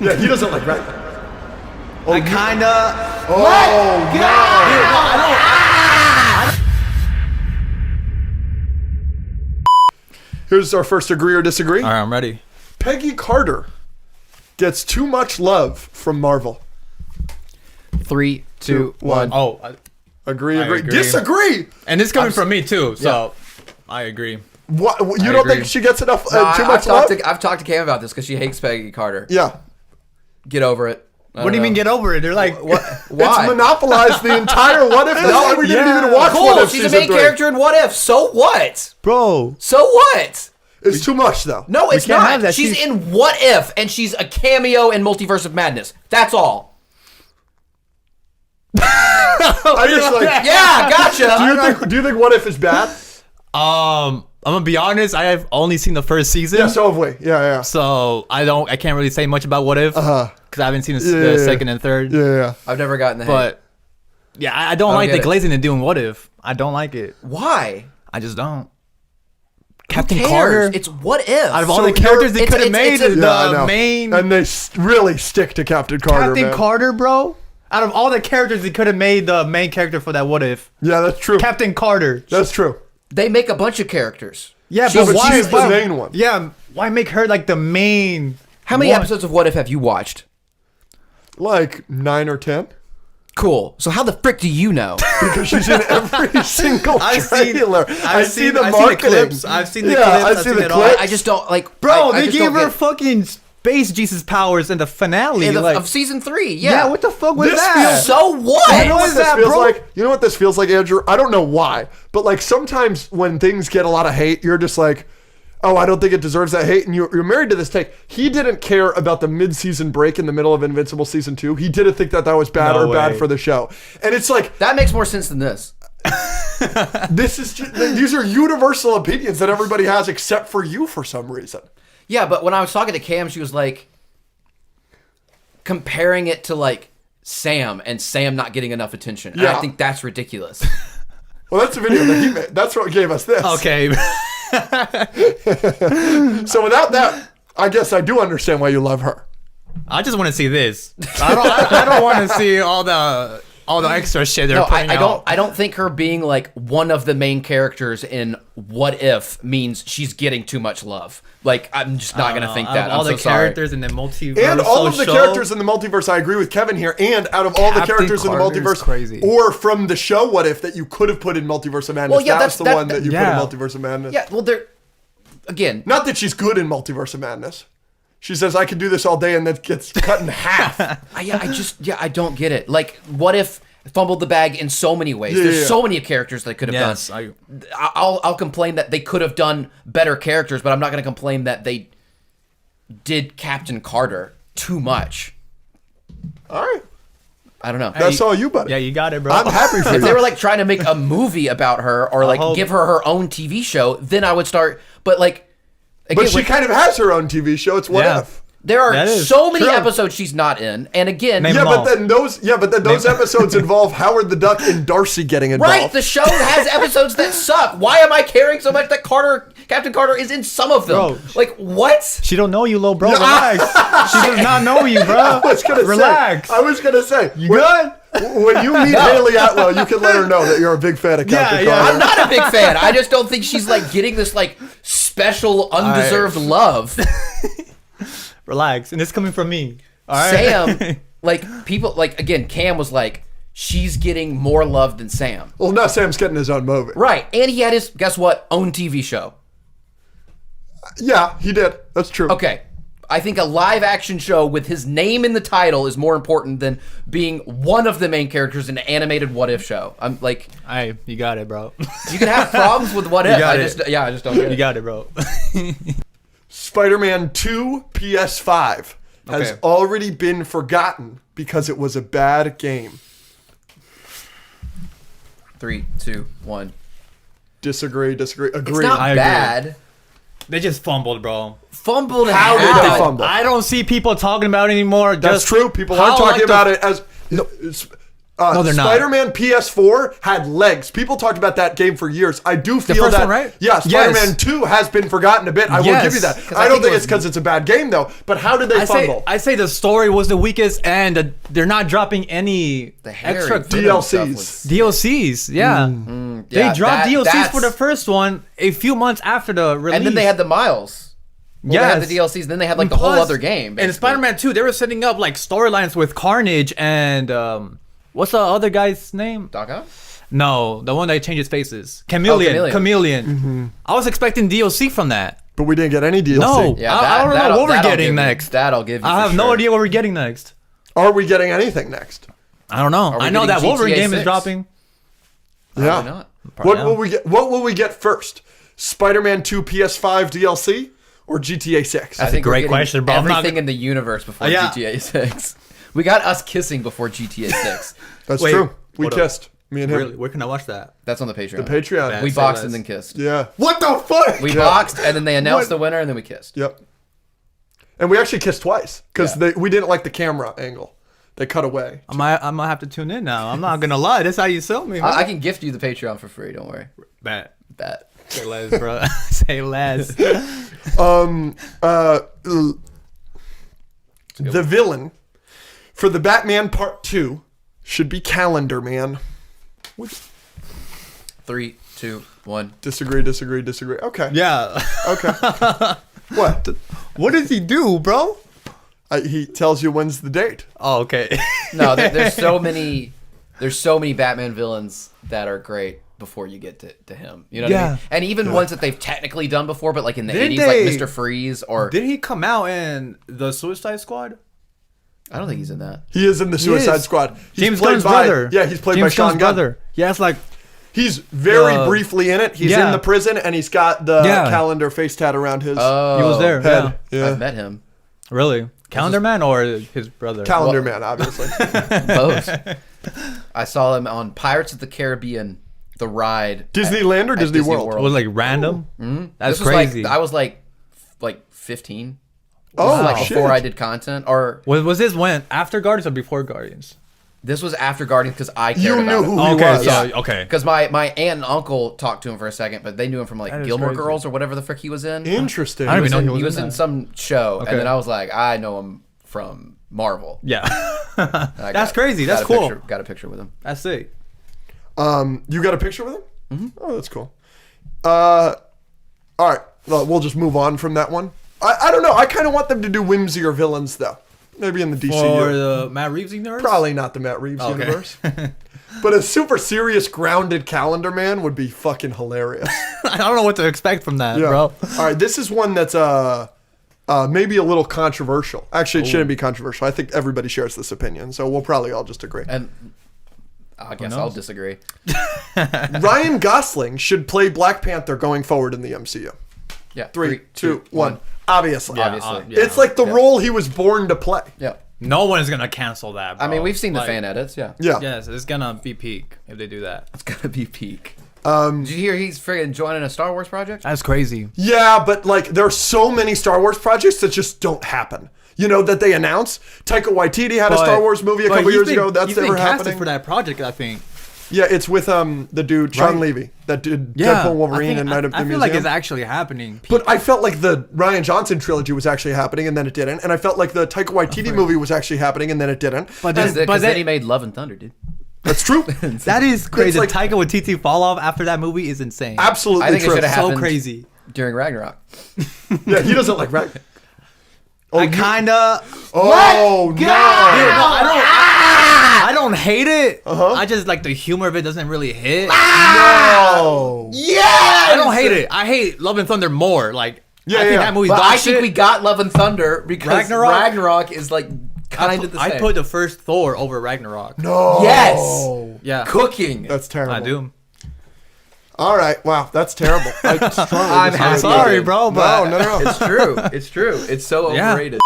Yeah, he doesn't like red. Oh, I kinda. Oh, no. Here's our first agree or disagree. All right, I'm ready. Peggy Carter gets too much love from Marvel. 3, 2, 1. Oh, Agree. agree. Disagree. and this coming from me too, so I agree. What? You I don't agree. think she gets enough? No, Too much love? I've talked to Cam about this because she hates Peggy Carter. Yeah. Get over it. What do you mean get over it? They're like, What? Why? It's monopolized the entire What If. That's why we didn't even watch Cool. What If She's a season main 3. character in What If. So what? bro. So what? It's too much, though. No, it's can't not. have that. She's in What If, and she's a cameo in Multiverse of Madness. That's all. I just like. Yeah, gotcha. Do you think What If is bad? I'm gonna be honest. I have only seen the first season. Yeah, so have we. Yeah. So I can't really say much about What If because I haven't seen the Yeah. second and third. Yeah. I've never gotten the hate. But yeah, I don't like get the it. glazing and doing What If. I don't like it. Why? I just don't. Who Captain cares? Carter. It's What If. Out of all So the characters they it's- could have it's- made, it's a- Yeah, I the know. main And they really stick to Captain Carter. Captain man. Carter, bro. Out of all the characters they could have made, the main character for that What If, Yeah, that's true. Captain Carter. That's true. They make a bunch of characters. Yeah, But but why? she's the main one. Yeah, why make her like the main? How many one? episodes of What If have you watched? Like 9 or 10. Cool. So how the frick do you know? Because she's in every single I've seen- trailer. I've seen- the I've seen the marketing. clips. I've seen the yeah, clips. I've I've seen seen the it all. clips. I just don't like. Bro, I they just gave don't her get- fucking space Jesus powers in the finale. like, of season 3. yeah. Yeah. What the fuck was This that? feels So what? You know What what is this that, feels bro? like? You know what this feels like, Andrew? I don't know why, but like sometimes when things get a lot of hate, you're just like, oh, I don't think it deserves that hate. And you're married to this take. He didn't care about the mid-season break in the middle of Invincible season 2. He didn't think that was bad No or bad way. for the show. And it's like, That makes more sense than this. this is just, these are universal opinions that everybody has except for you for some reason. Yeah, but when I was talking to Cam, she was like comparing it to like Sam and Sam not getting enough attention. And Yeah. I think that's ridiculous. Well, that's the video that he made. That's what gave us this. Okay. So without that, I guess I do understand why you love her. I just want to see this. I don't want to see all the extra shit they're No, putting out. I don't think her being like one of the main characters in What If means she's getting too much love. Like I'm just not gonna think that. All I'm the so sorry. characters in the multiverse. And all of the show. characters in the multiverse, I agree with Kevin here. And out of all the Captain characters in the Carter's multiverse, crazy. or from the show What If that you could have put in Multiverse of Madness, Well, yeah, that's the that- one that you yeah. put in Multiverse of Madness. Yeah, well, they're again. Not that she's good in Multiverse of Madness. She says, I could do this all day, and that gets cut in half. I don't get it. Like, What If fumbled the bag in so many ways? Yeah, There's yeah. so many characters they could have Yes, done. I'll complain that they could have done better characters, but I'm not going to complain that they did Captain Carter too much. All right. I don't know. That's all you, buddy. Yeah, you got it, bro. I'm happy for If they you. were like trying to make a movie about her or like hope- give her own TV show, then I would start. But like, again, But she with- kind of has her own TV show. It's What Yeah. If. there are That is so many true. episodes she's not in, and again, Name Yeah, them all. but then those episodes involve Howard the Duck and Darcy getting involved. right, the show has episodes that suck. Why am I caring so much that Captain Carter is in some of them? Bro. Like what? She don't know you, low bro. Relax. She does not know you, bro. I was gonna Relax. say. I was gonna say. You good? When you meet Haley Atwell, you can let her know that you're a big fan of Captain yeah. Carter. I'm not a big fan. I just don't think she's like getting this like special undeserved love. Relax. And it's coming from me. All right. Sam, like people, like again, Cam was like, she's getting more love than Sam. Well, now Sam's getting his own movie. Right, and he had his guess what own TV show. Yeah, he did. That's true. Okay. I think a live action show with his name in the title is more important than being one of the main characters in an animated What If show. I'm like, Hey, you got it, bro. you can have problems with What If. got I it. just don't get You it. got it, bro. Spider-Man 2 PS5 has Okay. already been forgotten because it was a bad game. 3, 2, 1. Disagree. It's Agree. not I agree. bad. They just fumbled, bro. Fumbled. How did they fumble? I don't see people talking about it anymore. That's Just true. People how, are talking like, about it as... No, they're not. Spider-Man PS4 had legs. People talked about that game for years. I do feel first that. one, right? Yeah, Spider-Man Yes. 2 has been forgotten a bit. I will Yes. give you that. 'Cause I I don't think think it it's was- because it's a bad game though. But how did they fumble? I say the story was the weakest, and they're not dropping any The Harry extra Venom stuff DLCs. was- DLCs. Yeah, they Yeah, dropped DLCs that's- for the first one a few months after the release. And then they had the Miles. Well, they had Yes. the DLCs. Then they had like the whole Plus, other game. And basically. Spider-Man 2, they were setting up like storylines with Carnage and what's the other guy's name? Doc Ock? No, the one that changes faces. Chameleon. Chameleon. I was expecting DLC from that. But we didn't get any DLC. No. Yeah, I don't know that'll- what we're that'll getting give you- next. That'll give you. I for have no sure. idea what we're getting next. Are we getting anything next? I don't know. Are we I know getting that Wolverine GTA game is 6? dropping. Yeah. Probably not. What Yeah. will we get? What will we get first? Spider-Man 2 PS5 DLC or GTA 6? I That's a think we're great getting question, bro. I'm not Everything gonna- in the universe before Yeah. GTA 6. We got us kissing before GTA 6. That's Wait, true. We hold up. kissed. Me and him. Really? Where can I watch that? That's on the Patreon. Patreon. We Say boxed less. and then kissed. Yeah. What the fuck? We Yeah. boxed and then they announced What? the winner and then we kissed. Yep. And we actually kissed twice because Yeah. we didn't like the camera angle. They cut away. I'm gonna have to tune in now. I'm not gonna lie. That's how you sell me, man. I can gift you the Patreon for free. Don't worry. Bet. Bet. Say less, bro. Say less. The villain for the Batman Part 2 should be Calendar Man. 3, 2, 1. Disagree. Okay. Yeah. Okay. What? What does he do, bro? He tells you when's the date. Oh, okay. No, there's so many. There's so many Batman villains that are great before you get to him. You know what I Yeah. mean? And even ones that they've technically done before, but like in the Didn't 80s, they- like Mr. Freeze or Did he come out in the Suicide Squad? I don't think he's in that. He is in the Suicide is. Squad. He's James played Gunn's by- brother. Yeah, he's played James by Sean Gunn's Gunn. brother. Yeah, it's like He's very The- briefly in it. He's Yeah. in the prison and he's got the Yeah. calendar face tat around his he was there. head. Yeah. Yeah. I've met him. Really? Calendar Man or his brother? Calendar Well- Man, obviously. Both. I saw him on Pirates of the Caribbean, the ride. Disneyland or at Disney World? It was like random. That's This was crazy. Like, I was like 15. Oh, This was like shit. before I did content, or was this when after Guardians or before Guardians? this was after Guardians because I cared You about knew it. who he Okay, was. so okay. Because my aunt and uncle talked to him for a second, but they knew him from like That is Gilmore crazy. Girls or whatever the frick he was in. Interesting. I don't even know He he was in in that. some show, Okay. and then I was like, I know him from Marvel. Yeah. And I That's got- crazy. got That's a cool. picture- got a picture with him. That's sick. You got a picture with him? Mm-hmm. Oh, that's cool. All right. Well, we'll just move on from that one. I don't know. I kind of want them to do whimsier villains, though. Maybe in the DCU. For the Matt Reeves universe? Probably not the Matt Reeves Okay. universe. But a super serious, grounded Calendar Man would be fucking hilarious. I don't know what to expect from that, Yeah. bro. All right. This is one that's maybe a little controversial. Actually, it shouldn't be controversial. I think everybody shares this opinion, so we'll probably all just agree. And I guess knows? I'll disagree. Ryan Gosling should play Black Panther going forward in the MCU. Yeah. 3, 2, 1. Obviously. Yeah, Obviously. It's like the Yeah. role he was born to play. Yeah. No one is gonna cancel that, bro. I mean, we've seen the Like, fan edits. Yeah. Yeah. Yes, it's gonna be peak if they do that. It's gonna be peak. Did you hear he's friggin' joining a Star Wars project? That's crazy. Yeah, but like there are so many Star Wars projects that just don't happen. You know, that they announce. Taika Waititi had a Star Wars movie a couple years ago. That's he's never been casted happening. for that project, I think. Yeah, it's with the dude Sean Right. Levy that did Yeah, Deadpool, Wolverine, I think- and Night of the I feel Museum. like it's actually happening. But I felt like the Ryan Johnson trilogy was actually happening, and then it didn't. And I felt like the Taika Waititi movie was actually happening, and then it didn't. But Because then, then he made Love and Thunder, dude. That's true. that is crazy. like- Taika Waititi fall off after that movie is insane. Absolutely I think it true. should have So happened crazy. during Ragnarok. Yeah, he doesn't like Ragnar. Oh, I kinda. Oh no! I don't hate it. Uh-huh. I just like the humor of it doesn't really hit. No! Yeah! I don't hate it. I hate Love and Thunder more. Like, Yeah, I think yeah. that movie's But dog I shit. think we got Love and Thunder because Ragnarok? Ragnarok is like kind of the same. I put the first Thor over Ragnarok. No! Yes! Yeah, Cooking. That's terrible. I do. All right. Wow, that's terrible. I strongly I'm disagree. happy. Sorry, bro, but No. It's true. It's true. It's so Yeah. overrated.